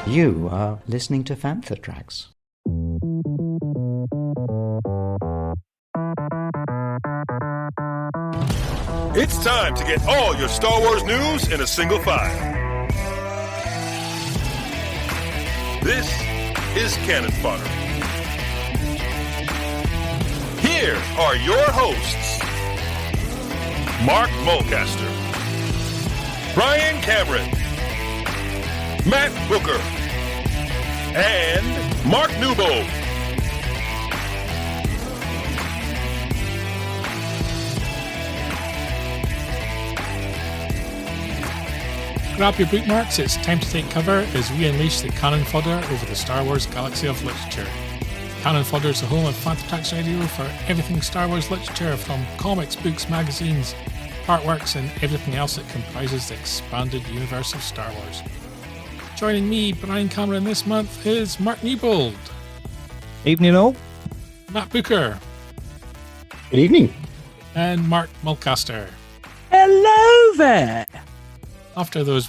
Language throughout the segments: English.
You are listening to Fantha Tracks. It's time to get all your Star Wars news in a single file. This is Canon Fodder. Here are your hosts, Mark Mulcaster, Brian Cameron, Matt Booker, and Mark Newbold. Grab your bookmarks, it's time to take cover as we unleash the Canon Fodder over the Star Wars galaxy of literature. Canon Fodder is the home of Fantha Tracks Radio for everything Star Wars literature, from comics, books, magazines, artworks, and everything else that comprises the expanded universe of Star Wars. Joining me, Brian Cameron, this month is Mark Newbold. Evening all. Matt Booker. Good evening. And Mark Mulcaster. Hello there. After those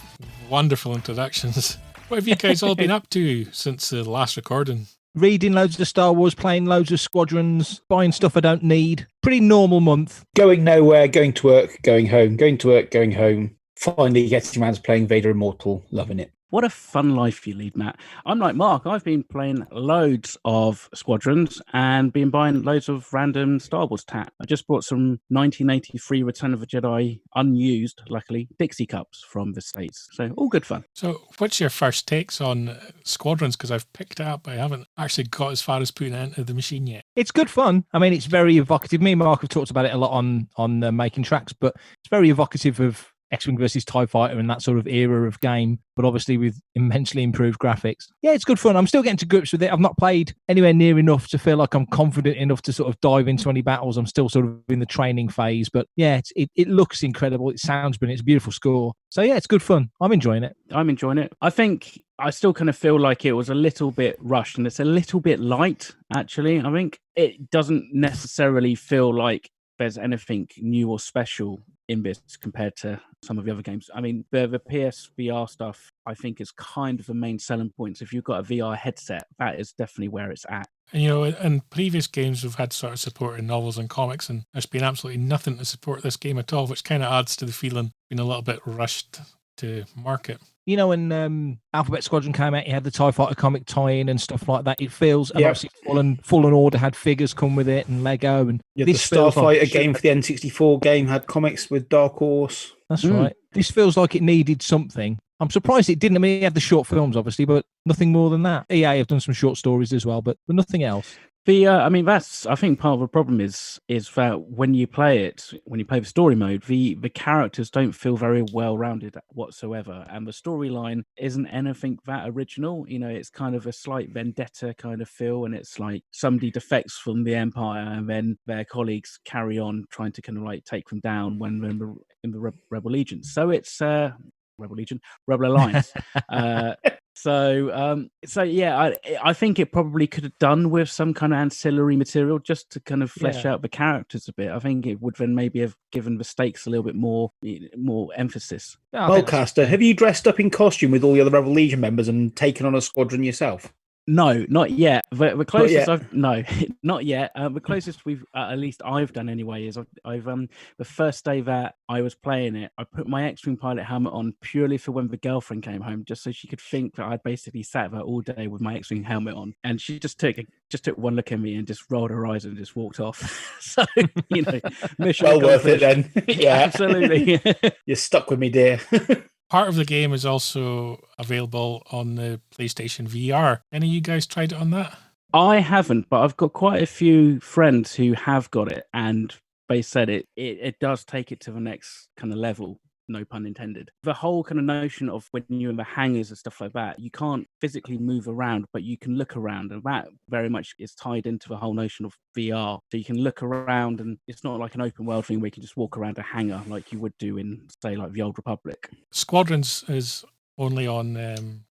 wonderful introductions, what have you guys all been up to since the last recording? Reading loads of Star Wars, playing loads of Squadrons, buying stuff I don't need. Pretty normal month. Going nowhere, going to work, going home, going to work, going home. Finally getting around to playing Vader Immortal. Loving it. What a fun life you lead, Matt. I'm like Mark. I've been playing loads of Squadrons and been buying loads of random Star Wars tat. I just bought some 1983 Return of the Jedi unused, luckily, Dixie cups from the States. So all good fun. So what's your first takes on Squadrons? Because I've picked it up, but I haven't actually got as far as putting it into the machine yet. It's good fun. I mean, it's very evocative. Me and Mark have talked about it a lot on Making Tracks, but it's very evocative of X-Wing versus TIE Fighter and that sort of era of game, but obviously with immensely improved graphics. Yeah, it's good fun. I'm still getting to grips with it. I've not played anywhere near enough to feel like I'm confident enough to sort of dive into any battles. I'm still sort of in the training phase, but yeah, it looks incredible. It sounds brilliant. It's a beautiful score. So yeah, it's good fun. I'm enjoying it. I think I still kind of feel like it was a little bit rushed and it's a little bit light, actually. I think it doesn't necessarily feel like there's anything new or special in this compared to some of the other games. I mean, the PSVR stuff, I think, is kind of the main selling points. If you've got a VR headset, that is definitely where it's at. And, you know, in previous games, we've had sort of support in novels and comics, and there's been absolutely nothing to support this game at all, which kind of adds to the feeling being a little bit rushed to market. You know, when Alphabet Squadron came out, you had the TIE Fighter comic tie-in and stuff like that. It feels, and obviously Fallen Order had figures come with it and Lego. And the Starfighter game for the N64 game had comics with Dark Horse. That's right. This feels like it needed something. I'm surprised it didn't. I mean, it had the short films, obviously, but nothing more than that. EA have done some short stories as well, but nothing else. I think part of the problem is that when you play the story mode, the characters don't feel very well rounded whatsoever, and the storyline isn't anything that original. You know, it's kind of a slight vendetta kind of feel, and it's like somebody defects from the Empire, and then their colleagues carry on trying to kind of like take them down when they're in the Rebel Legion. So it's Rebel Alliance. So yeah, I think it probably could have done with some kind of ancillary material just to kind of flesh out the characters a bit. I think it would then maybe have given the stakes a little bit more emphasis. Mulcaster, have you dressed up in costume with all the other Rebel Legion members and taken on a squadron yourself? No, not yet. The closest not yet. The closest at least I've done anyway is I've the first day that I was playing it, I put my X-Wing pilot helmet on purely for when the girlfriend came home, just so she could think that I'd basically sat there all day with my X-Wing helmet on, and she just took one look at me and just rolled her eyes and just walked off. So mission well worth it then. Yeah, absolutely. You're stuck with me, dear. Part of the game is also available on the PlayStation VR. Any of you guys tried it on that? I haven't, but I've got quite a few friends who have got it, and they said it does take it to the next kind of level. No pun intended. The whole kind of notion of when you're in the hangars and stuff like that, you can't physically move around, but you can look around, and that very much is tied into the whole notion of VR. So you can look around, and it's not like an open world thing where you can just walk around a hangar like you would do in, say, like the Old Republic. Squadrons is only on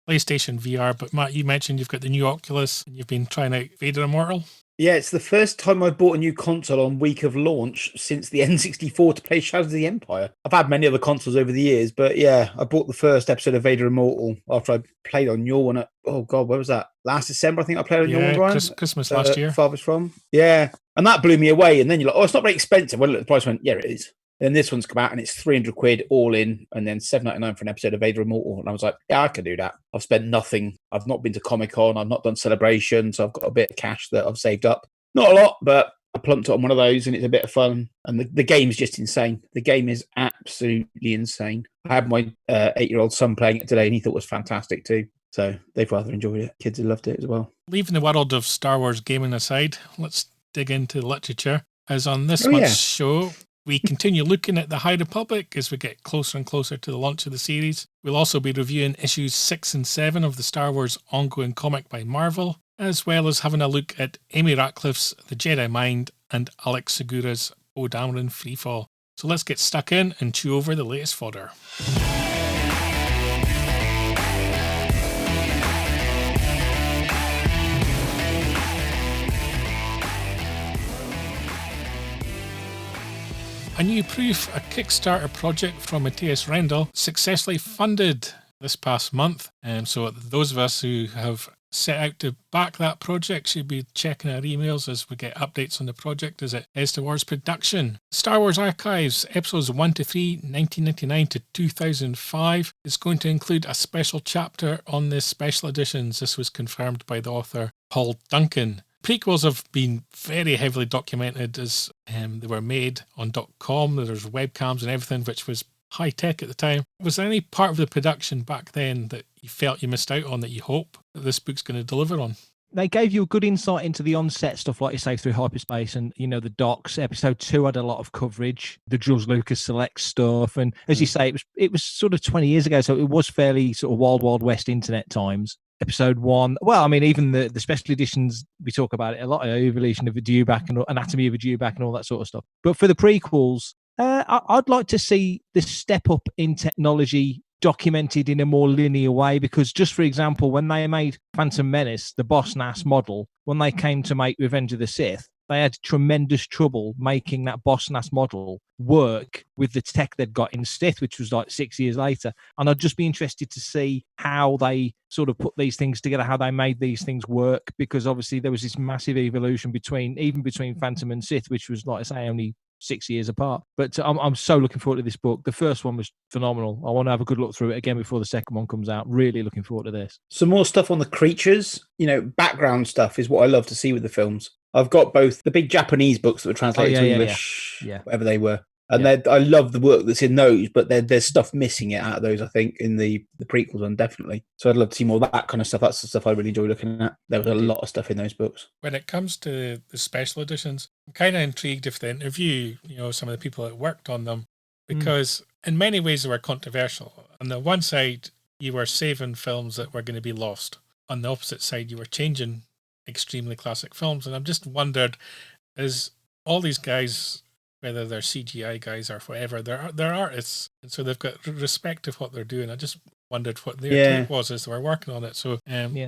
PlayStation VR, but Matt, you mentioned you've got the new Oculus and you've been trying out Vader Immortal. Yeah, it's the first time I bought a new console on week of launch since the N64 to play Shadows of the Empire. I've had many other consoles over the years, but yeah, I bought the first episode of Vader Immortal after I played on your one. Oh God, where was that? Last December, I think I played on your one, Yeah, Brian. Christmas last year. Farthest from. Yeah, and that blew me away. And then you're like, oh, it's not very expensive. Well, the price went, yeah, it is. Then this one's come out and it's 300 quid all in, and then £7.99 for an episode of Vader Immortal. And I was like, yeah, I can do that. I've spent nothing. I've not been to Comic Con. I've not done celebrations. I've got a bit of cash that I've saved up. Not a lot, but I plumped it on one of those and it's a bit of fun. And the game's just insane. The game is absolutely insane. I had my 8-year-old son playing it today and he thought it was fantastic too. So they've rather enjoyed it. Kids have loved it as well. Leaving the world of Star Wars gaming aside, let's dig into literature. As on this month's show, we continue looking at the High Republic as we get closer and closer to the launch of the series. We'll also be reviewing issues 6 and 7 of the Star Wars ongoing comic by Marvel, as well as having a look at Amy Ratcliffe's The Jedi Mind and Alex Segura's Poe Dameron Freefall. So let's get stuck in and chew over the latest fodder. A New Proof, a Kickstarter project from Matthias Rendell, successfully funded this past month. So those of us who have set out to back that project should be checking our emails as we get updates on the project as it heads towards production. Star Wars Archives, episodes 1 to 3, 1999 to 2005, is going to include a special chapter on the special editions. This was confirmed by the author Paul Duncan. Prequels have been very heavily documented as they were made on .com. There's webcams and everything, which was high tech at the time. Was there any part of the production back then that you felt you missed out on that you hope that this book's going to deliver on? They gave you a good insight into the on-set stuff, like you say, through hyperspace and, you know, the docs. Episode 2 had a lot of coverage, the George Lucas Select stuff. And as you say, it was sort of 20 years ago, so it was fairly sort of wild, wild west internet times. Episode 1, well, I mean, even the special editions, we talk about it a lot, Evolution of a Dewback and Anatomy of a Dewback and all that sort of stuff. But for the prequels, I'd like to see the step up in technology documented in a more linear way, because just for example, when they made Phantom Menace, the Boss Nass model, when they came to make Revenge of the Sith, they had tremendous trouble making that Boss Nass model work with the tech they'd got in Sith, which was like 6 years later. And I'd just be interested to see how they sort of put these things together, how they made these things work, because obviously there was this massive evolution between Phantom and Sith, which was, like I say, only 6 years apart. But I'm so looking forward to this book. The first one was phenomenal. I want to have a good look through it again before the second one comes out. Really looking forward to this. Some more stuff on the creatures, background stuff is what I love to see with the films. I've got both the big Japanese books that were translated to English, whatever they were. And I love the work that's in those, but there's stuff missing it out of those, I think, in the prequels one, definitely. So I'd love to see more of that kind of stuff. That's the stuff I really enjoy looking at. There was a lot of stuff in those books. When it comes to the special editions, I'm kind of intrigued if they interview, some of the people that worked on them, because in many ways they were controversial. On the one side, you were saving films that were going to be lost. On the opposite side, you were changing extremely classic films. And I've just wondered, is all these guys, whether they're CGI guys or whatever, they're artists, and so they've got respect of what they're doing. I just wondered what their take was as they were working on it. So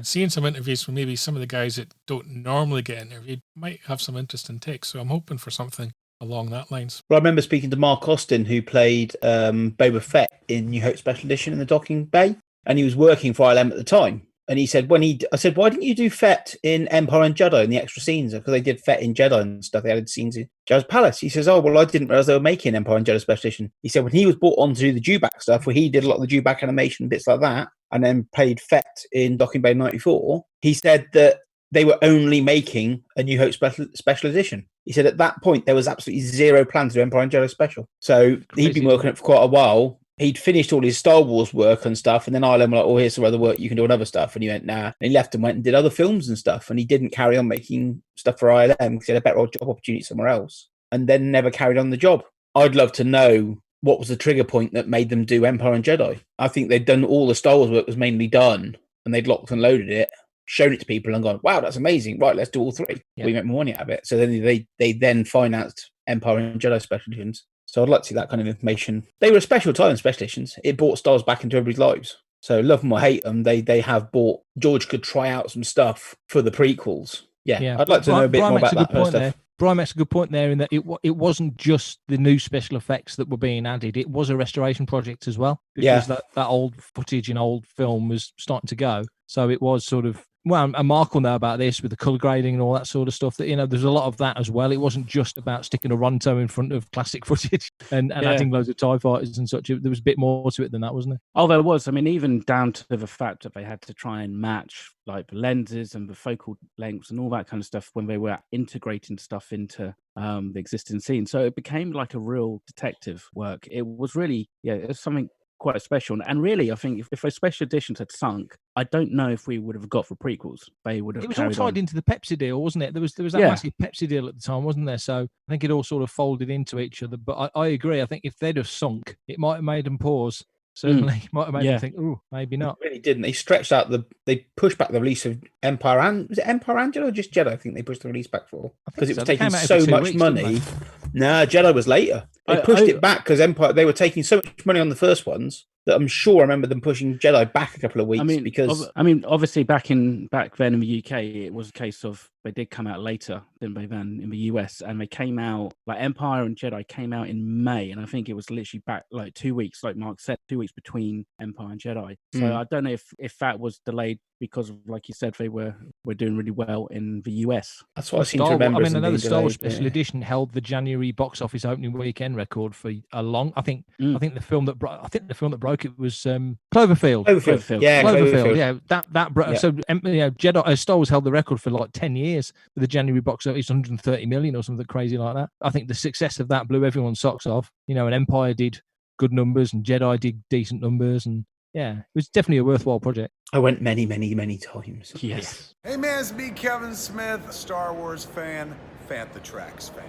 seeing some interviews from maybe some of the guys that don't normally get interviewed might have some interesting takes. So I'm hoping for something along that lines. Well, I remember speaking to Mark Austin, who played Boba Fett in New Hope Special Edition in the docking bay, and he was working for ILM at the time. And he said, I said, why didn't you do Fett in Empire and Jedi in the extra scenes? Because they did Fett in Jedi and stuff. They added scenes in Jabba's Palace. He says, oh, well, I didn't realize they were making Empire and Jedi Special Edition. He said, when he was brought on to do the Dewback stuff, where he did a lot of the Dewback animation, bits like that, and then played Fett in Docking Bay 94, he said that they were only making a New Hope special edition. He said at that point, there was absolutely zero plan to do Empire and Jedi Special. So he'd been working on it for quite a while. He'd finished all his Star Wars work and stuff, and then ILM were like, oh, here's some other work you can do on other stuff. And he went, nah. And he left and went and did other films and stuff. And he didn't carry on making stuff for ILM because he had a better job opportunity somewhere else. And then never carried on the job. I'd love to know what was the trigger point that made them do Empire and Jedi. I think they'd done all the Star Wars work was mainly done, and they'd locked and loaded it, shown it to people and gone, wow, that's amazing. Right, let's do all three. We make more money out of it. So then they then financed Empire and Jedi special editions. So I'd like to see that kind of information. They were a special time in special editions. It brought stars back into everybody's lives. So love them or hate them, they have brought... George could try out some stuff for the prequels, Yeah, I'd like to know a bit more about that kind of stuff. Brian makes a good point there in that it wasn't just the new special effects that were being added. It was a restoration project as well, because that old footage in old film was starting to go. So it was sort of, well, and Mark will know about this with the colour grading and all that sort of stuff, that, there's a lot of that as well. It wasn't just about sticking a Ronto in front of classic footage and adding loads of TIE fighters and such. There was a bit more to it than that, wasn't there? Oh, there was. I mean, even down to the fact that they had to try and match like the lenses and the focal lengths and all that kind of stuff when they were integrating stuff into the existing scene. So it became like a real detective work. It was really, it was something quite special. And really, I think if those special editions had sunk, I don't know if we would have got the prequels. They would have. It was all tied into the Pepsi deal, wasn't it? There was that massive Pepsi deal at the time, wasn't there? So I think it all sort of folded into each other. But I agree. I think if they'd have sunk, it might have made them pause. Certainly, might have made them think, oh, maybe not. They really didn't. They stretched out they pushed back the release of Empire, and was it Empire and Jedi or just Jedi? I think they pushed the release back for, because it was taking so much money. No, Jedi was later. They pushed it back because Empire, they were taking so much money on the first ones that I'm sure I remember them pushing Jedi back a couple of weeks. Obviously back then in the UK, it was a case of they did come out later than they then in the US, and they came out like Empire and Jedi came out in May, and I think it was literally back like 2 weeks, like Mark said, 2 weeks between Empire and Jedi. So I don't know if that was delayed because of, like you said, they were doing really well in the US. That's what I seem to remember. I know the Star Wars Special Edition held the January box office opening weekend record for a long. I think the film that broke it was Cloverfield. Cloverfield. Yeah, that broke. Yeah. So Jedi Star Wars held the record for like 10 years with the January box office, 130 million or something crazy like that. I think the success of that blew everyone's socks off. And Empire did good numbers and Jedi did decent numbers, and it was definitely a worthwhile project. I went many, many, many times. Yes. Hey man, it's me, Kevin Smith, Star Wars fan, Fantha Tracks fan.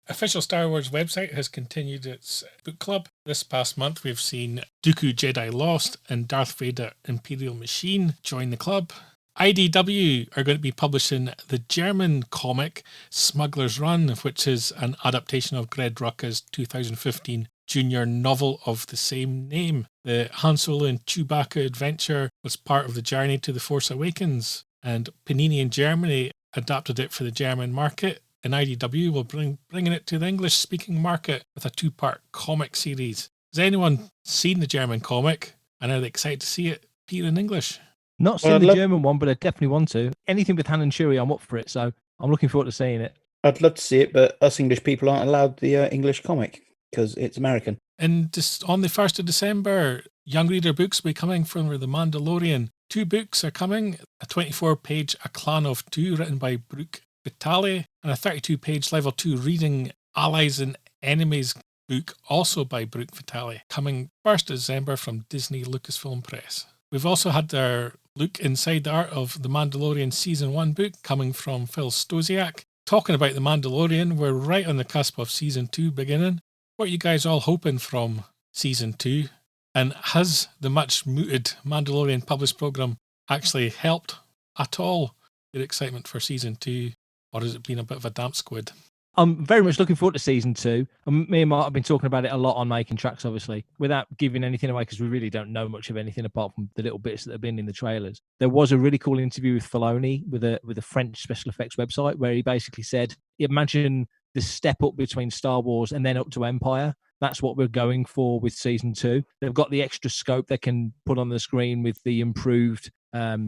Official Star Wars website has continued its book club. This past month, we've seen Dooku Jedi Lost and Darth Vader Imperial Machine join the club. IDW are going to be publishing the German comic Smuggler's Run, which is an adaptation of Greg Rucka's 2015 junior novel of the same name. The Han Solo and Chewbacca adventure was part of the journey to The Force Awakens, and Panini in Germany adapted it for the German market, and IDW will bringing it to the English-speaking market with a 2-part comic series. Has anyone seen the German comic, and are they excited to see it appear in English? Not seen the German one, but I definitely want to. Anything with Han and Chewie, I'm up for it, so I'm looking forward to seeing it. I'd love to see it, but us English people aren't allowed the English comic because it's American. And just on the 1st of December, Young Reader books will be coming from The Mandalorian. 2 books are coming, a 24-page A Clan of Two written by Brooke Vitale, and a 32-page Level 2 reading Allies and Enemies book also by Brooke Vitale, coming 1st of December from Disney Lucasfilm Press. We've also had our look inside the art of The Mandalorian Season 1 book coming from Phil Stosiak. Talking about The Mandalorian, we're right on the cusp of Season 2 beginning. What are you guys all hoping from Season 2? And has the much mooted Mandalorian published programme actually helped at all your excitement for Season 2? Or has it been a bit of a damp squid? I'm very much looking forward to Season 2. And me and Mark have been talking about it a lot on Making Tracks, obviously, without giving anything away, because we really don't know much of anything apart from the little bits that have been in the trailers. There was a really cool interview with Filoni with a French special effects website where he basically said, imagine the step up between Star Wars and then up to Empire. That's what we're going for with Season 2. They've got the extra scope they can put on the screen with the improved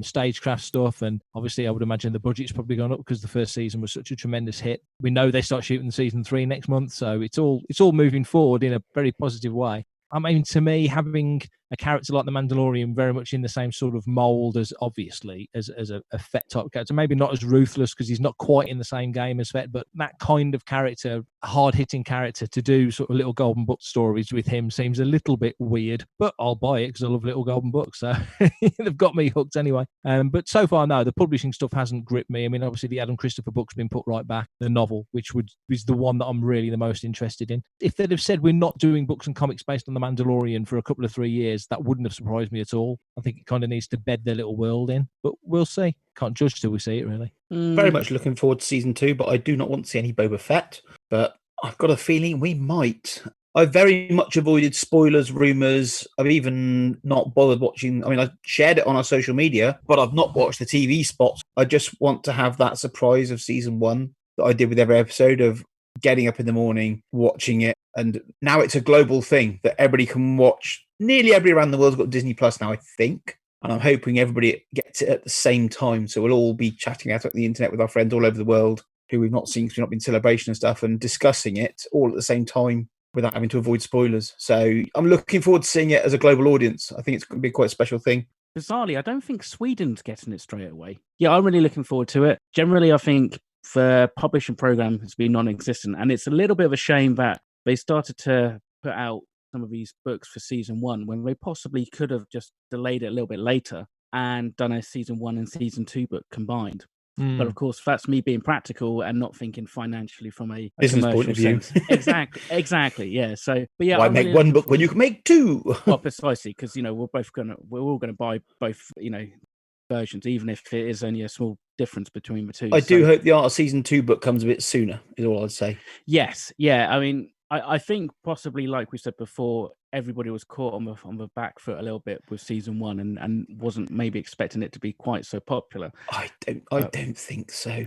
stagecraft stuff, and obviously I would imagine the budget's probably gone up because the first season was such a tremendous hit. We know they start shooting Season 3 next month, so it's all moving forward in a very positive way. I mean, to me, having a character like the Mandalorian very much in the same sort of mold as, obviously, as a Fett type character, maybe not as ruthless because he's not quite in the same game as Fett, but that kind of character, hard-hitting character, to do sort of little Golden Book stories with him seems a little bit weird, but I'll buy it because I love little Golden Books, so they've got me hooked anyway. But so far, no, the publishing stuff hasn't gripped me. I mean, obviously, the Adam Christopher book's been put right back, the novel, which is the one that I'm really the most interested in. If they'd have said we're not doing books and comics based on the Mandalorian for a couple of 3 years, that wouldn't have surprised me at all. I think it kind of needs to bed their little world in, but we'll see. Can't judge till we see it, really. Very much looking forward to Season 2, but I do not want to see any Boba Fett. But I've got a feeling we might. I've very much avoided spoilers, rumors. I've even not bothered watching. I mean, I shared it on our social media, but I've not watched the TV spots. I just want to have that surprise of season 1 that I did with every episode of getting up in the morning, watching it. And now it's a global thing that everybody can watch. Nearly everybody around the world's got Disney Plus now, I think. And I'm hoping everybody gets it at the same time. So we'll all be chatting out on the internet with our friends all over the world who we've not seen because we've not been celebration and stuff, and discussing it all at the same time without having to avoid spoilers. So I'm looking forward to seeing it as a global audience. I think it's going to be quite a special thing. Bizarrely, I don't think Sweden's getting it straight away. Yeah, I'm really looking forward to it. Generally, I think the publishing program has been non-existent, and it's a little bit of a shame that they started to put out some of these books for season 1 when they possibly could have just delayed it a little bit later and done a season 1 and season 2 book combined. But of course, that's me being practical and not thinking financially from a Business commercial point of view. sense. Exactly. Yeah. So, but yeah, Why I'm make really one looking book when you can make 2? Well, precisely, because we're all gonna buy both versions, even if it is only a small difference between the two. I do hope the Art of Season 2 book comes a bit sooner, is all I'd say. Yes. Yeah. I mean, I think possibly, like we said before, everybody was caught on the back foot a little bit with season 1 and wasn't maybe expecting it to be quite so popular. I don't think so.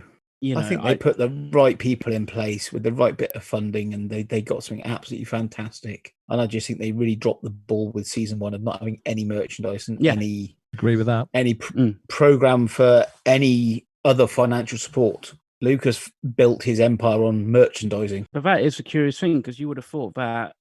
I think they put the right people in place with the right bit of funding, and they got something absolutely fantastic. And I just think they really dropped the ball with season 1 of not having any merchandise and any agree with that. Any program for any other financial support. Lucas built his empire on merchandising. But that is a curious thing, because you would have thought that,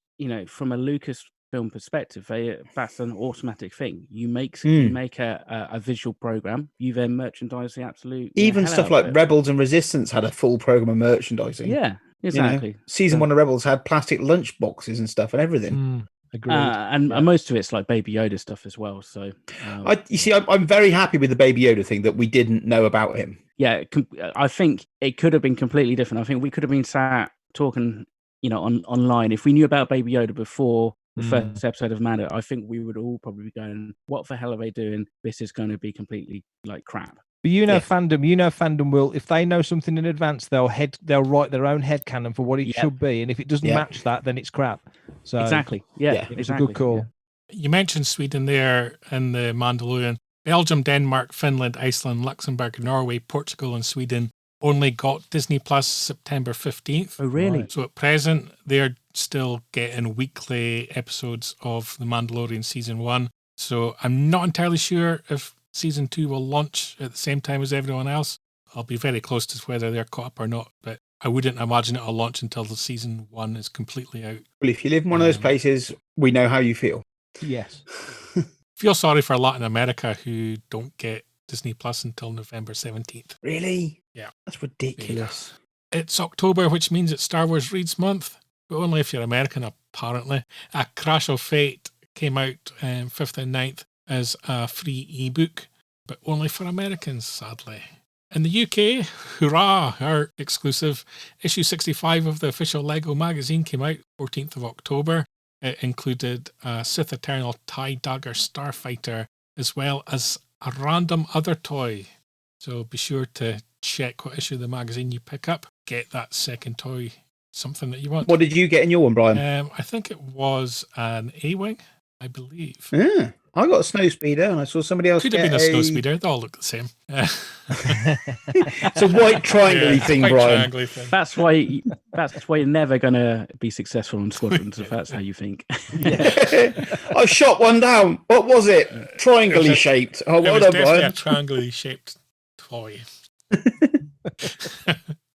from a Lucasfilm perspective, that's an automatic thing. You make a visual program, you then merchandise the absolute. Even stuff like Rebels and Resistance had a full program of merchandising. Yeah, exactly. Season 1 of Rebels had plastic lunch boxes and stuff and everything. Agreed. And most of it's like Baby Yoda stuff as well. So, I'm very happy with the Baby Yoda thing that we didn't know about him. Yeah, I think it could have been completely different. I think we could have been sat talking, online. If we knew about Baby Yoda before the first episode of Mando, I think we would all probably be going, "What the hell are they doing? This is going to be completely like crap." But fandom will, if they know something in advance, they'll write their own headcanon for what it should be, and if it doesn't match that, then it's crap. So exactly, it's a good call. You mentioned Sweden there in the Mandalorian. Belgium, Denmark, Finland, Iceland, Luxembourg, Norway, Portugal, and Sweden only got Disney Plus September 15th. Oh, really? Right. So at present, they're still getting weekly episodes of The Mandalorian Season 1. So I'm not entirely sure if Season 2 will launch at the same time as everyone else. I'll be very close to whether they're caught up or not, but I wouldn't imagine it'll launch until the Season 1 is completely out. Well, if you live in one of those places, we know how you feel. Yes. Feel sorry for Latin America who don't get Disney Plus until November 17th. Really? Yeah. That's ridiculous. Yeah. It's October, which means it's Star Wars Reads Month, but only if you're American, apparently. A Crash of Fate came out 5th and 9th as a free ebook, but only for Americans, sadly. In the UK, hurrah, our exclusive, issue 65 of the official LEGO magazine came out 14th of October. It included a Sith Eternal TIE Dagger Starfighter, as well as a random other toy. So be sure to check what issue of the magazine you pick up. Get that second toy, something that you want. What did you get in your one, Brian? I think it was an A-Wing, I believe. Yeah. I got a snowspeeder, and I saw somebody else Could have been a snowspeeder. They all look the same. It's a white triangle thing, Brian. Thing. That's why you're never going to be successful on Squadrons, if that's how you think. I shot one down. What was it? Triangle-y shaped. Oh, well done, definitely Brian. a triangle-y shaped toy.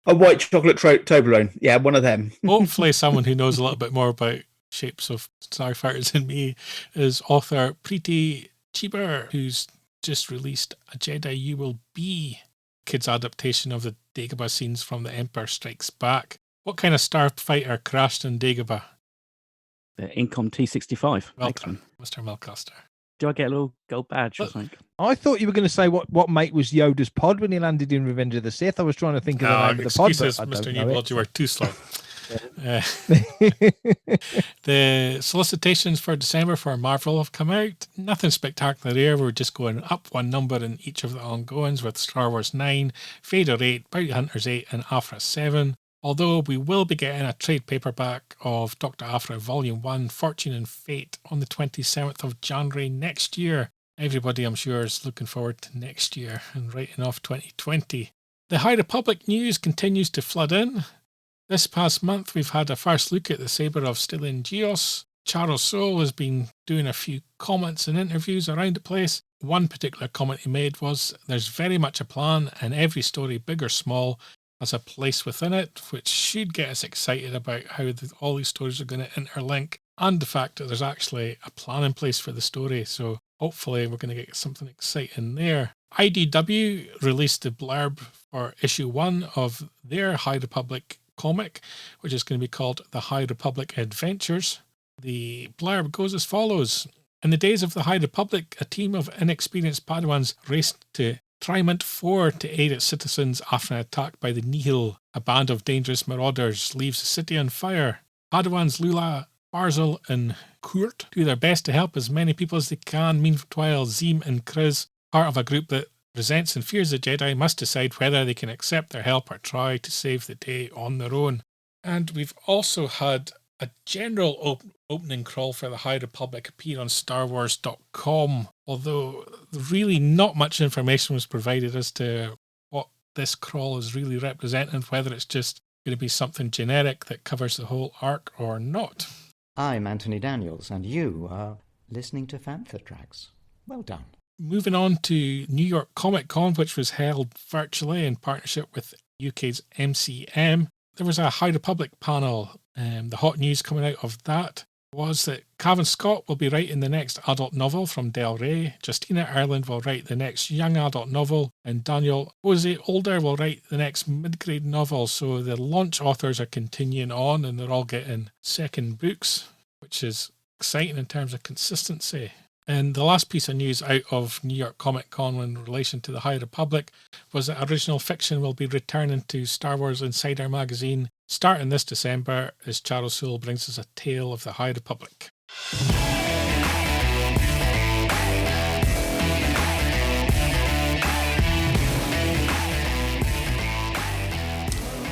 A white chocolate Toblerone. Yeah, one of them. Hopefully someone who knows a little bit more about shapes of starfighters than me is author Preeti Cheeber, who's just released A Jedi You Will Be, kids' adaptation of the Dagobah scenes from The Empire Strikes Back. What kind of starfighter crashed in Dagobah? The Incom T65. Well Excellent. done, Mr. Milcaster. Do I get a little gold badge or something? I thought you were going to say what mate was Yoda's pod when he landed in Revenge of the Sith. I was trying to think of the name of the pod. Excuses, Mr. Newbold, you were too slow. The solicitations for December for Marvel have come out. Nothing spectacular here. We're just going up one number in each of the ongoings with Star Wars 9, Vader 8, Bounty Hunters 8, and Afra 7. Although we will be getting a trade paperback of Dr. Aphra Volume 1, Fortune and Fate, on the 27th of January next year. Everybody, I'm sure, is looking forward to next year and writing off 2020. The High Republic news continues to flood in. This past month, we've had a first look at the Saber of Stylian Geos. Charles Soule has been doing a few comments and interviews around the place. One particular comment he made was, there's very much a plan, and every story, big or small, has a place within it, which should get us excited about how all these stories are going to interlink, and the fact that there's actually a plan in place for the story. So hopefully we're going to get something exciting there. IDW released the blurb for issue 1 of their High Republic comic, which is going to be called The High Republic Adventures. The blurb goes as follows. In the days of the High Republic, a team of inexperienced Padawans raced to Trimont 4 to aid its citizens after an attack by the Nihil. A band of dangerous marauders leaves the city on fire. Padawans Lula, Barzil and Kurt do their best to help as many people as they can. Meanwhile, Zim and Kriz, part of a group that resents and fears the Jedi, must decide whether they can accept their help or try to save the day on their own. And we've also had a general opening crawl for the High Republic appear on StarWars.com, although really not much information was provided as to what this crawl is really representing, whether it's just going to be something generic that covers the whole arc or not. I'm Anthony Daniels, and you are listening to Fantha Tracks. Well done. Moving on to New York Comic Con, which was held virtually in partnership with UK's MCM. There was a High Republic panel. The hot news coming out of that was that Cavan Scott will be writing the next adult novel from Del Rey, Justina Ireland will write the next young adult novel, and Daniel Jose Older will write the next mid-grade novel. So the launch authors are continuing on, and they're all getting second books, which is exciting in terms of consistency. And the last piece of news out of New York Comic Con in relation to the High Republic was that original fiction will be returning to Star Wars Insider magazine starting this December as Charles Soule brings us a tale of the High Republic.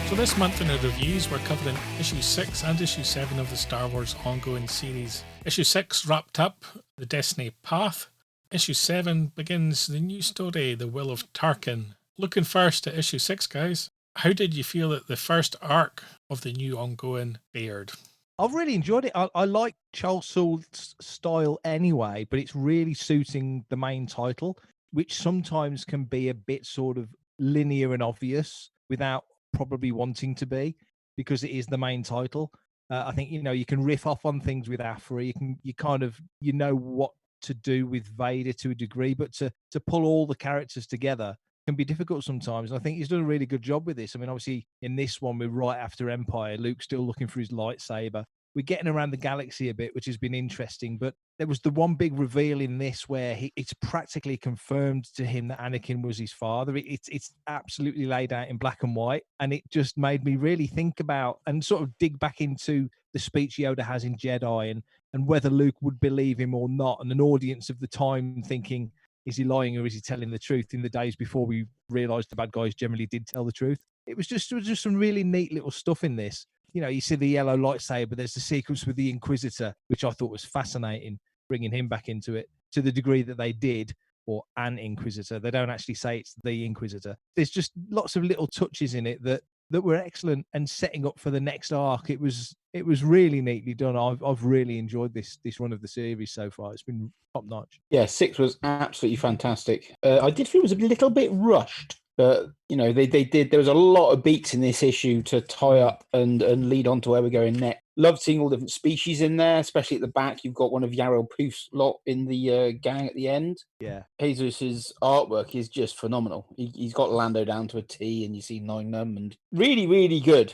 So this month in our reviews, we're covering issue 6 and issue 7 of the Star Wars ongoing series. Issue 6 wrapped up The Destiny Path. Issue 7 begins the new story, The Will of Tarkin. Looking first at issue 6, guys, how did you feel that the first arc of the new ongoing fared? I've really enjoyed it. I like Charles Soule's style anyway, but it's really suiting the main title, which sometimes can be a bit sort of linear and obvious without probably wanting to be, because it is the main title. I think, you can riff off on things with Aphra. You know what to do with Vader to a degree, but to pull all the characters together can be difficult sometimes. And I think he's done a really good job with this. I mean, obviously in this one, we're right after Empire. Luke's still looking for his lightsaber. We're getting around the galaxy a bit, which has been interesting. But there was the one big reveal in this where it's practically confirmed to him that Anakin was his father. It's absolutely laid out in black and white. And it just made me really think about and sort of dig back into the speech Yoda has in Jedi and whether Luke would believe him or not. And an audience of the time thinking, is he lying or is he telling the truth, in the days before we realised the bad guys generally did tell the truth. It was just some really neat little stuff in this. You see the yellow lightsaber, there's the sequence with the Inquisitor, which I thought was fascinating, bringing him back into it to the degree that they did, or an Inquisitor. They don't actually say it's the Inquisitor. There's just lots of little touches in it that were excellent and setting up for the next arc. It was really neatly done. I've really enjoyed this run of the series so far. It's been top notch. Yeah, 6 was absolutely fantastic. I did feel it was a little bit rushed, but they did. There was a lot of beats in this issue to tie up and lead on to where we're going next. Loved seeing all different species in there, especially at the back. You've got one of Yarrow Poof's lot in the gang at the end. Yeah, Jesus's artwork is just phenomenal. He's got Lando down to a T, and you see Ninem, and really, really good.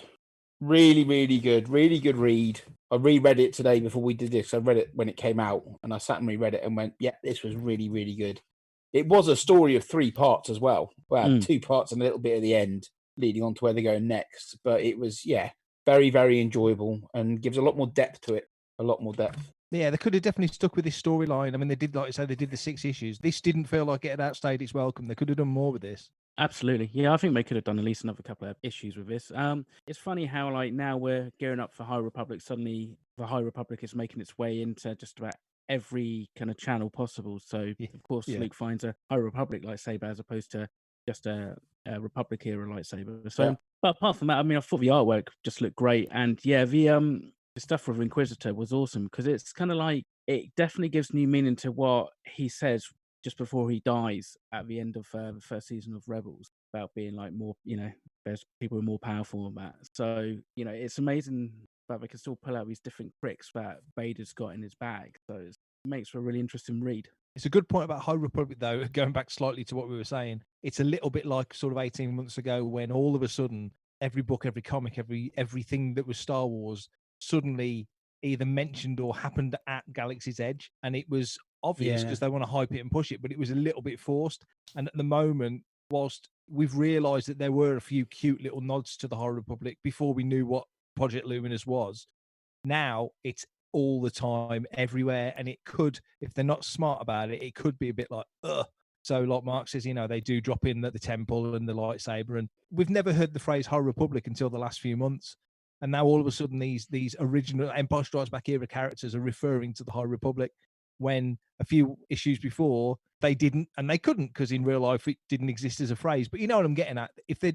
Really, really good. Really good read. I reread it today before we did this. I read it when it came out, and I sat and reread it and went, yeah, this was really, really good. It was a story of 3 parts as well. Well, 2 parts and a little bit at the end, leading on to where they're going next. But it was, very, very enjoyable and gives a lot more depth to it. A lot more depth. Yeah, they could have definitely stuck with this storyline. I mean, they did, like I say, they did the 6 issues. This didn't feel like it had outstayed its welcome. They could have done more with this. Absolutely. Yeah, I think they could have done at least another couple of issues with this. It's funny how like now we're gearing up for High Republic. Suddenly the High Republic is making its way into just about every kind of channel possible. So of course Yeah. Luke finds a High Republic lightsaber as opposed to just a Republic era lightsaber. So Yeah. but apart from that, I mean I thought the artwork just looked great. And yeah, the stuff with Inquisitor was awesome because it's kind of like it definitely gives new meaning to what he says just before he dies at the end of the first season of Rebels about being like more, there's people who are more powerful than that. So, it's amazing that they can still pull out these different tricks that Vader's got in his bag. So it makes for a really interesting read. It's a good point about High Republic, though, going back slightly to what we were saying. It's a little bit like sort of 18 months ago when all of a sudden every book, every comic, everything that was Star Wars suddenly either mentioned or happened at Galaxy's Edge. And it was obvious because they want to hype it and push it, but it was a little bit forced. And at the moment, whilst we've realised that there were a few cute little nods to the High Republic before we knew what Project Luminous was, now it's all the time, everywhere. And it could, if they're not smart about it, it could be a bit like, ugh. So like Mark says, they do drop in at the temple and the lightsaber. And we've never heard the phrase High Republic until the last few months. And now all of a sudden these original Empire Strikes Back era characters are referring to the High Republic when a few issues before they didn't and they couldn't because in real life it didn't exist as a phrase. But you know what I'm getting at? If they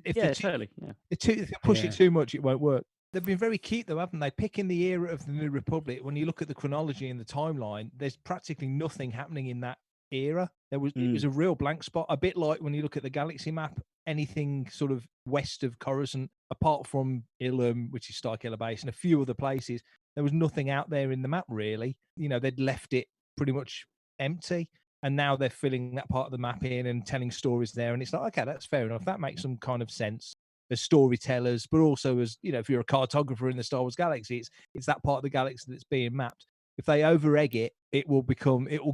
push it too much, it won't work. They've been very cute though, haven't they? Picking the era of the New Republic. When you look at the chronology and the timeline, there's practically nothing happening in that era. It was a real blank spot, a bit like when you look at the galaxy map, anything sort of west of Coruscant, apart from Ilum, which is Starkiller Base, and a few other places, there was nothing out there in the map really. They'd left it pretty much empty, and now they're filling that part of the map in and telling stories there, and it's like, okay, that's fair enough. That makes some kind of sense as storytellers, but also as, if you're a cartographer in the Star Wars galaxy, it's that part of the galaxy that's being mapped. If they over-egg it, it will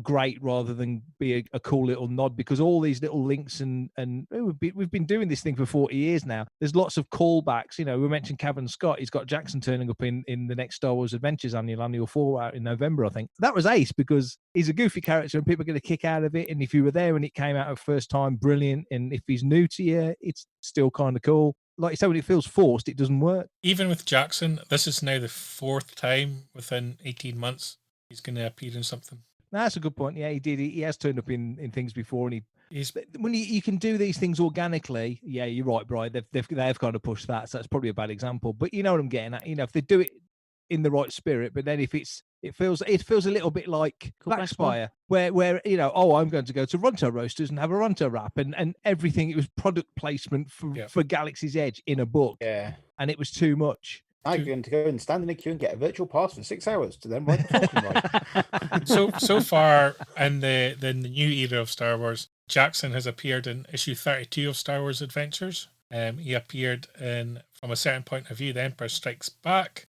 grate rather than be a cool little nod, because all these little links and we've been doing this thing for 40 years now. There's lots of callbacks. We mentioned Cavan Scott. He's got Jackson turning up in the next Star Wars Adventures annual 4 out in November, I think. That was ace because he's a goofy character and people are going to kick out of it. And if you were there when it came out for first time, brilliant. And if he's new to you, it's still kind of cool. Like you say, when it feels forced, it doesn't work. Even with Jackson, this is now the 4th time within 18 months he's going to appear in something. That's a good point. Yeah, he did. He has turned up in things before, and when you can do these things organically. Yeah, you're right, Brian. They've kind of pushed that, so that's probably a bad example. But you know what I'm getting at. If they do it in the right spirit, but then if it feels a little bit like Black Spire, where I'm going to go to Ronto Roasters and have a Ronto wrap, and everything. It was product placement for Galaxy's Edge in a book. Yeah, and it was too much. I'm going to go and stand in a queue and get a virtual pass for 6 hours to then write the talking right. So far in the new era of Star Wars, Jackson has appeared in issue 32 of Star Wars Adventures. He appeared in, from a certain point of view, The Empire Strikes Back,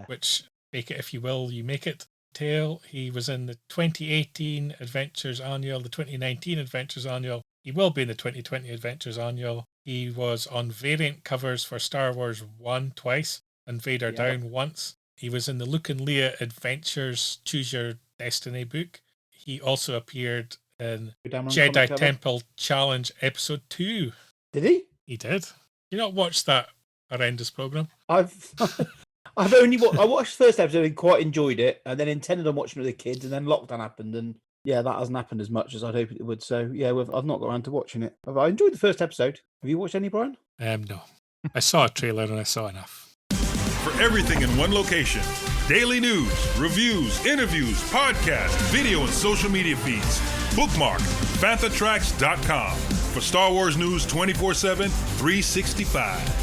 which, make it if you will, you make it tale. He was in the 2018 Adventures Annual, the 2019 Adventures Annual. He will be in the 2020 Adventures Annual. He was on variant covers for Star Wars 1 twice and Vader Down once. He was in the Luke and Leia Adventures Choose Your Destiny book. He also appeared in Jedi Temple Challenge Episode 2. Did he? He did. You not watch that horrendous program? I watched the first episode and quite enjoyed it, and then intended on watching it with the kids, and then lockdown happened, and that hasn't happened as much as I'd hoped it would. So I've not got around to watching it. I enjoyed the first episode. Have you watched any, Brian? No. I saw a trailer and I saw enough. For everything in one location, daily news, reviews, interviews, podcasts, video and social media feeds, bookmark FanthaTracks.com for Star Wars news 24/7, 365.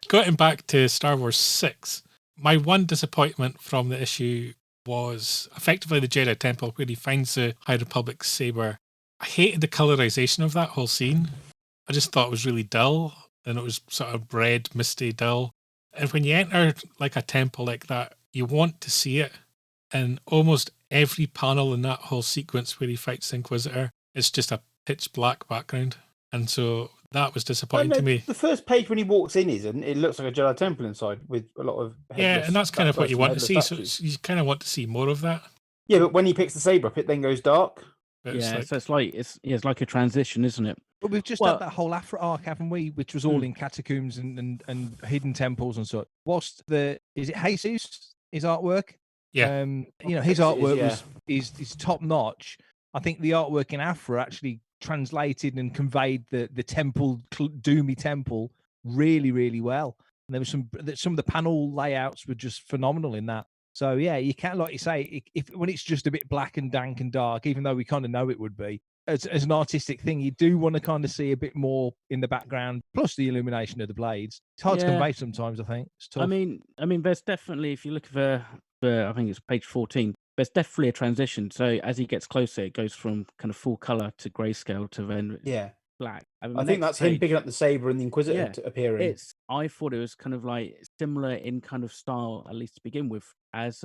Going back to Star Wars 6, my one disappointment from the issue was effectively the Jedi Temple where he finds the High Republic saber. I hated the colorization of that whole scene. I just thought it was really dull, and it was sort of red, misty, dull. And when you enter like a temple like that, you want to see it. And almost every panel in that whole sequence where he fights the Inquisitor is just a pitch black background. And so that was disappointing to me. The first page when he walks in it looks like a Jedi temple inside with a lot of and that's kind of what you want to see. So you kind of want to see more of that. Yeah, but when he picks the saber up, it then goes dark. But Yeah, so it's like a transition, isn't it? But we've just had that whole Afra arc, haven't we? Which was all in catacombs and hidden temples and such. Whilst is it Jesus, his artwork? Yeah. His artwork is top notch. I think the artwork in Afra actually translated and conveyed the temple, Doomy temple, really, really well. And there was some of the panel layouts were just phenomenal in that. So yeah, you can't, like you say, if when it's just a bit black and dank and dark, even though we kind of know it would be, as an artistic thing, you do want to kind of see a bit more in the background, plus the illumination of the blades. It's hard to convey sometimes, I think. It's tough. I mean, there's definitely, if you look at I think it's page 14, there's definitely a transition. So as he gets closer, it goes from kind of full color to grayscale to then black. I think that's him picking up the saber and the Inquisitor appearing. I thought it was kind of like similar in kind of style, at least to begin with, as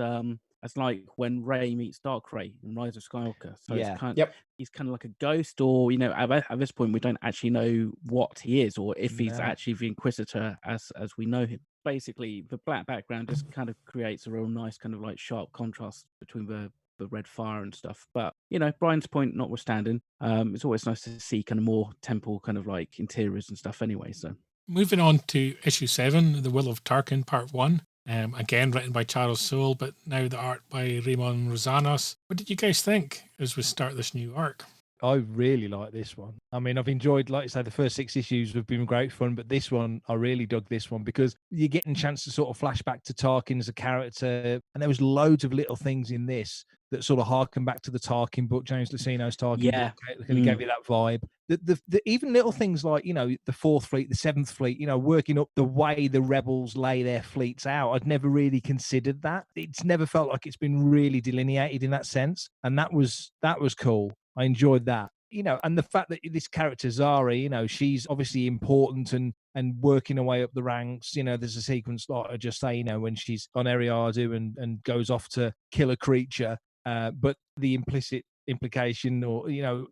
like when Rey meets Dark Rey in Rise of Skywalker. So it's kind of, he's kind of like a ghost, or at this point we don't actually know what he is, or if he's actually the Inquisitor as we know him. Basically, the black background just kind of creates a real nice kind of like sharp contrast between the red fire and stuff. But Brian's point notwithstanding, it's always nice to see kind of more temple kind of like interiors and stuff anyway. So moving on to issue 7, The Will of Tarkin, part 1. Again written by Charles Seoul, but now the art by Raymond Rosanos. What did you guys think as we start this new arc? I really like this one. I mean, I've enjoyed, like I say, the first 6 issues have been great fun, but this one, I really dug this one because you're getting a chance to sort of flash back to Tarkin as a character, and there was loads of little things in this that sort of harken back to the Tarkin book, James Luceno's Tarkin book, and it gave you that vibe. The even little things like, the 4th Fleet, the 7th Fleet, working up the way the rebels lay their fleets out. I'd never really considered that. It's never felt like it's been really delineated in that sense, and that was cool. I enjoyed that, and the fact that this character Zari, she's obviously important and working her way up the ranks. There's a sequence, like I just say, when she's on Eriadu and goes off to kill a creature, but the implicit implication, or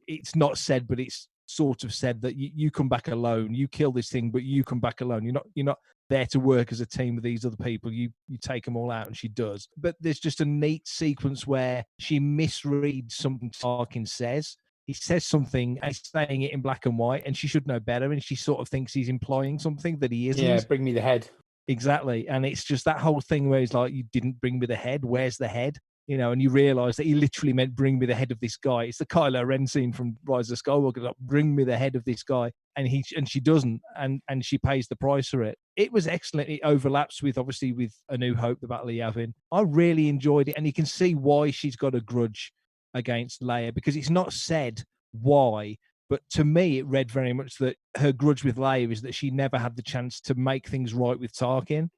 it's not said, but it's sort of said that you come back alone. You kill this thing, but you come back alone. You're not there to work as a team with these other people. You take them all out, and she does. But there's just a neat sequence where she misreads something Tarkin says. He says something and he's saying it in black and white, and she should know better, and she sort of thinks he's implying something that he isn't. Yeah, bring me the head. Exactly. And it's just that whole thing where he's like, you didn't bring me the head. Where's the head? And you realise that he literally meant bring me the head of this guy. It's the Kylo Ren scene from Rise of Skywalker, like, bring me the head of this guy. And she doesn't, and she pays the price for it. It was excellent. It overlaps with A New Hope, the Battle of Yavin. I really enjoyed it, and you can see why she's got a grudge against Leia, because it's not said why, but to me it read very much that her grudge with Leia is that she never had the chance to make things right with Tarkin.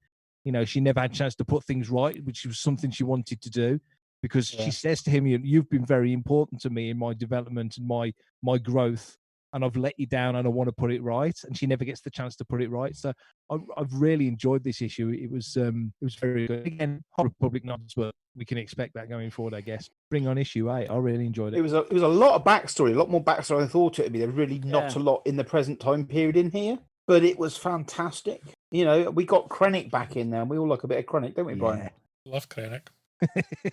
She never had a chance to put things right, which was something she wanted to do, because she says to him, you've been very important to me in my development and my growth, and I've let you down, and I want to put it right. And she never gets the chance to put it right. So I've really enjoyed this issue. It was very good. Again, Hot Republic nods, but we can expect that going forward, I guess. Bring on issue 8. I really enjoyed it. It was a lot of backstory, a lot more backstory than I thought it would be. There's really not a lot in the present time period in here, but it was fantastic. We got Krennic back in there, and we all like a bit of Krennic, don't we, Brian? Love Krennic.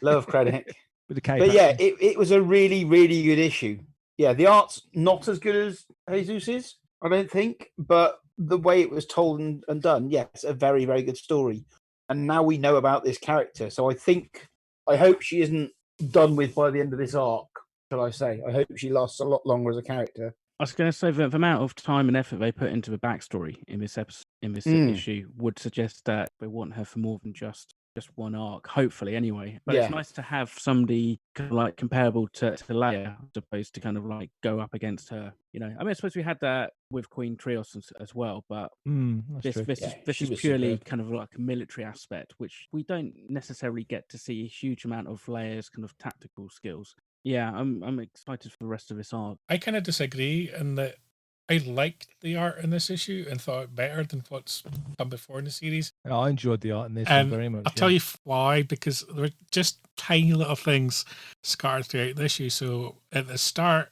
Love Krennic. But yeah, it was a really, really good issue. Yeah, the art's not as good as Jesus's, I don't think, but the way it was told and done, it's a very, very good story. And now we know about this character, so I hope she isn't done with by the end of this arc, shall I say. I hope she lasts a lot longer as a character. I was going to say that the amount of time and effort they put into the backstory in this episode, issue, would suggest that they want her for more than just one arc, hopefully, anyway. But it's nice to have somebody kind of like comparable to Leia, as opposed to kind of like go up against her. I suppose we had that with Queen Trios as well, but this is purely kind of like a military aspect, which we don't necessarily get to see a huge amount of Leia's kind of tactical skills. Yeah, I'm excited for the rest of this arc. I kind of disagree in that I liked the art in this issue and thought it better than what's come before in the series. I enjoyed the art in this one very much. I'll tell you why, because there were just tiny little things scattered throughout the issue. So at the start,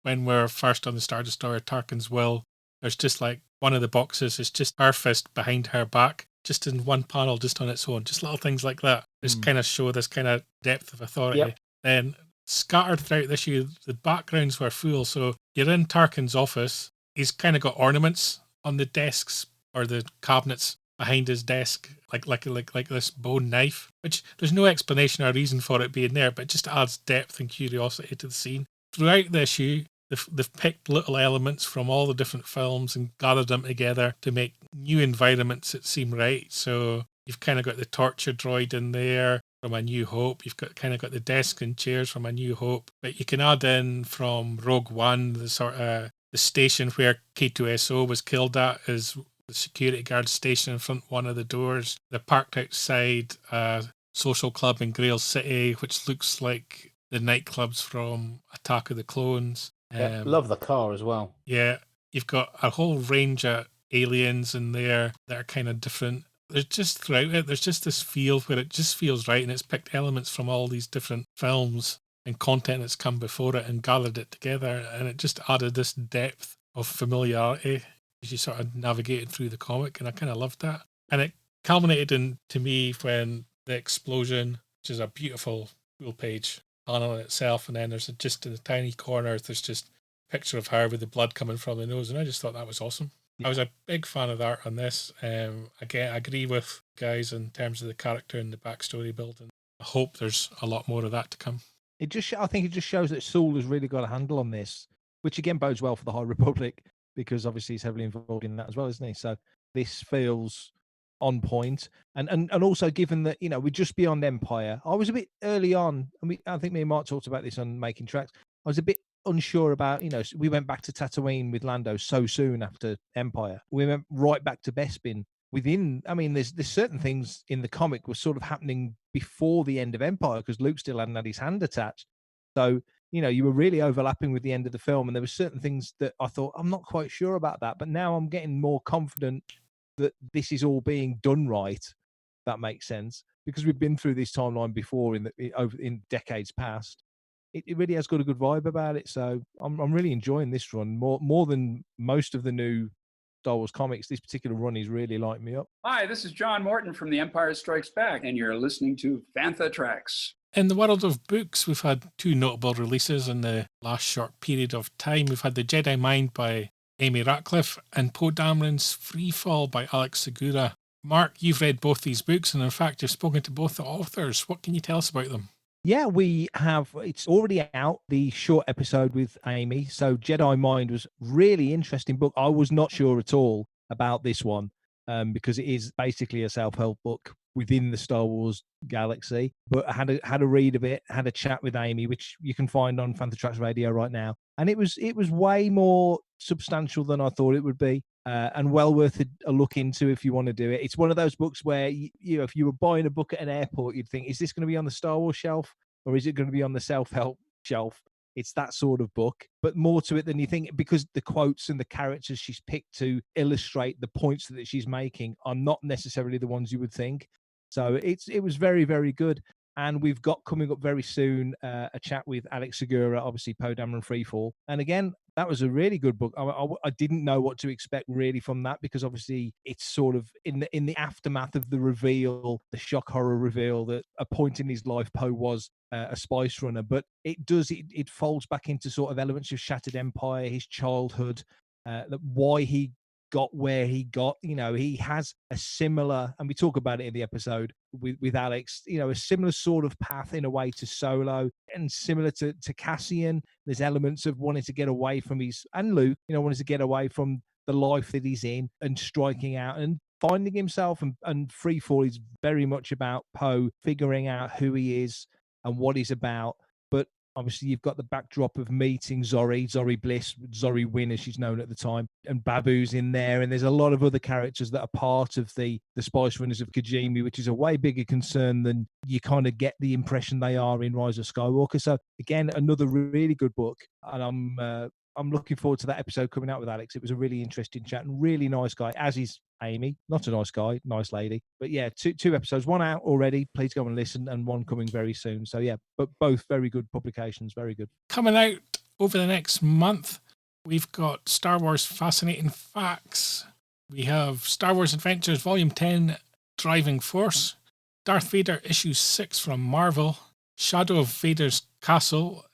when we're first on the Star Destroyer Tarkin's will, there's just like one of the boxes is just her fist behind her back, just in one panel, just on its own. Just little things like that. Just kind of show this kind of depth of authority. Yep. Then scattered throughout the issue, the backgrounds were full. So you're in Tarkin's office. He's kind of got ornaments on the desks or the cabinets behind his desk, like this bone knife, which there's no explanation or reason for it being there, but it just adds depth and curiosity to the scene. Throughout the issue, they've picked little elements from all the different films and gathered them together to make new environments that seem right. So you've kind of got the torture droid in there from A New Hope. You've got the desk and chairs from A New Hope, but you can add in from Rogue One the sort of the station where K2SO was killed at is the security guard station in front of one of the doors. They're parked outside a social club in Grail City, which looks like the nightclubs from Attack of the Clones. Love the car as well. Yeah, you've got a whole range of aliens in there that are kind of different. There's just throughout it, there's just this feel where it just feels right, and it's picked elements from all these different films and content that's come before it and gathered it together, and it just added this depth of familiarity as you sort of navigated through the comic, and I kind of loved that. And it culminated in, to me, when the explosion, which is a beautiful full page panel in itself, and then there's just in the tiny corner, there's just a picture of her with the blood coming from the nose, and I just thought that was awesome. I was a big fan of the art on this. Again, I agree with guys in terms of the character and the backstory building. I hope there's a lot more of that to come. I think it just shows that Seoul has really got a handle on this, which again bodes well for the High Republic, because obviously he's heavily involved in that as well, isn't he? So this feels on point. And also given that, we're just beyond Empire. I was a bit early on, and I think me and Mark talked about this on Making Tracks. I was a bit unsure about, we went back to Tatooine with Lando so soon after Empire. We went right back to Bespin there's certain things in the comic were sort of happening before the end of Empire, because Luke still hadn't had his hand attached. So, you were really overlapping with the end of the film, and there were certain things that I thought, I'm not quite sure about that, but now I'm getting more confident that this is all being done right. That makes sense, because we've been through this timeline before in decades past. It really has got a good vibe about it. So I'm really enjoying this run more than most of the new Star Wars comics. This particular run is really lighting me up. Hi, this is John Morton from The Empire Strikes Back, and you're listening to Fantha Tracks. In the world of books, we've had two notable releases in the last short period of time. We've had The Jedi Mind by Amy Ratcliffe and Poe Dameron's Freefall by Alex Segura. Mark, you've read both these books, and in fact, you've spoken to both the authors. What can you tell us about them? Yeah, it's already out, the short episode with Amy. So Jedi Mind was really interesting book. I was not sure at all about this one, because it is basically a self-help book within the Star Wars galaxy. But I had a read of it, had a chat with Amy, which you can find on Fantha Tracks Radio right now. And it was way more substantial than I thought it would be. And well worth a look into if you want to do it. It's one of those books where, if you were buying a book at an airport, you'd think, is this going to be on the Star Wars shelf, or is it going to be on the self-help shelf? It's that sort of book, but more to it than you think, because the quotes and the characters she's picked to illustrate the points that she's making are not necessarily the ones you would think. So it was very, very good. And we've got coming up very soon a chat with Alex Segura, obviously Poe Dameron Freefall. And again, that was a really good book. I didn't know what to expect really from that, because obviously it's sort of in the aftermath of the reveal, the shock horror reveal that a point in his life Poe was a spice runner. But it folds back into sort of elements of Shattered Empire, his childhood, why he got where he got. He has a similar, and we talk about it in the episode with Alex, a similar sort of path in a way to Solo, and similar to Cassian. There's elements of wanting to get away from and Luke, wanting to get away from the life that he's in and striking out and finding himself. And Freefall is very much about Poe figuring out who he is and what he's about. But obviously, you've got the backdrop of meeting Zori Bliss, Zori Wynn, as she's known at the time, and Babu's in there. And there's a lot of other characters that are part of the Spice Runners of Kijimi, which is a way bigger concern than you kind of get the impression they are in Rise of Skywalker. So again, another really good book. And I'm looking forward to that episode coming out with Alex. It was a really interesting chat and really nice guy, as is Amy. Not a nice guy, nice lady. But yeah, two episodes, one out already. Please go and listen, and one coming very soon. So yeah, but both very good publications, very good. Coming out over the next month, we've got Star Wars Fascinating Facts. We have Star Wars Adventures Volume 10, Driving Force, Darth Vader Issue 6 from Marvel, Shadow of Vader's Castle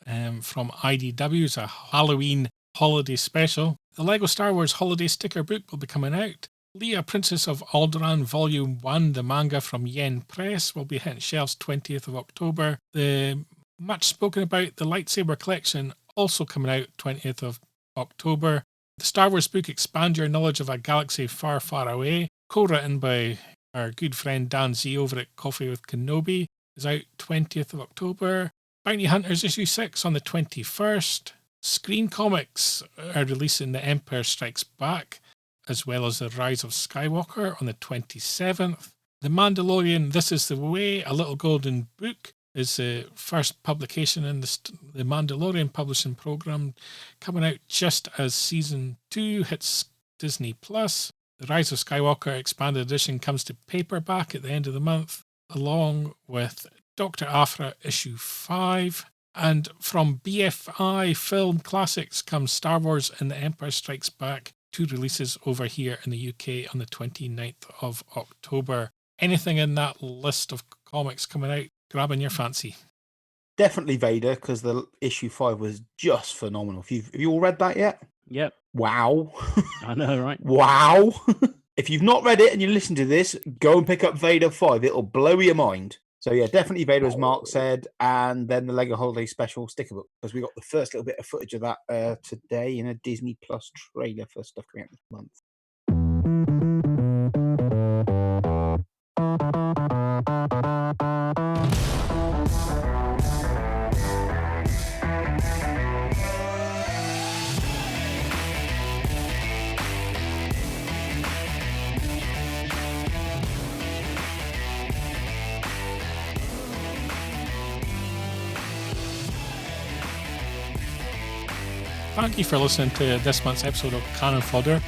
from IDW's a Halloween holiday special. The Lego Star Wars holiday sticker book will be coming out. Leia, Princess of Alderaan Volume 1, the manga from Yen Press, will be hitting shelves 20th of October. The much spoken about The Lightsaber Collection also coming out 20th of October. The Star Wars book Expand Your Knowledge of a Galaxy Far, Far Away, co-written by our good friend Dan Z over at Coffee with Kenobi, is out 20th of October. Bounty Hunters issue 6 on the 21st. Screen Comics are releasing The Empire Strikes Back, as well as The Rise of Skywalker on the 27th. The Mandalorian This Is the Way, A Little Golden Book, is the first publication in the Mandalorian publishing program, coming out just as Season 2 hits Disney+. The Rise of Skywalker Expanded Edition comes to paperback at the end of the month, along with Dr. Aphra issue 5. And from BFI Film Classics comes Star Wars and The Empire Strikes Back, 2 releases over here in the UK on the 29th of October. Anything in that list of comics coming out grabbing your fancy? Definitely Vader, because the issue 5 was just phenomenal. Have you all read that yet? Yep. Wow. I know, right? Wow. If you've not read it and you listen to this, go and pick up Vader 5. It'll blow your mind. So yeah, definitely Vader, as Mark said, and then the Lego Holiday Special sticker book, because we got the first little bit of footage of that today in a Disney Plus trailer for stuff coming out this month. Thank you for listening to this month's episode of Canon Fodder.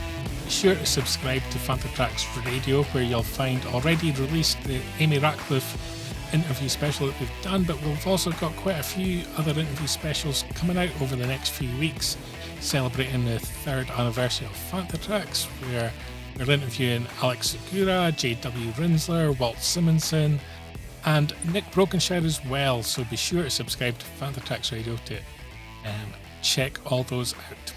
Be sure to subscribe to Fantha Tracks Radio, where you'll find already released the Amy Ratcliffe interview special that we've done, but we've also got quite a few other interview specials coming out over the next few weeks, celebrating the 3rd anniversary of Fantha Tracks, where we're interviewing Alex Segura, J.W. Rinsler, Walt Simonson, and Nick Brokenshire as well. So be sure to subscribe to Fantha Tracks Radio to check all those out.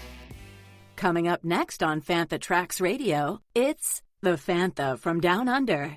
Coming up next on Fantha Tracks Radio, it's The Fantha from Down Under.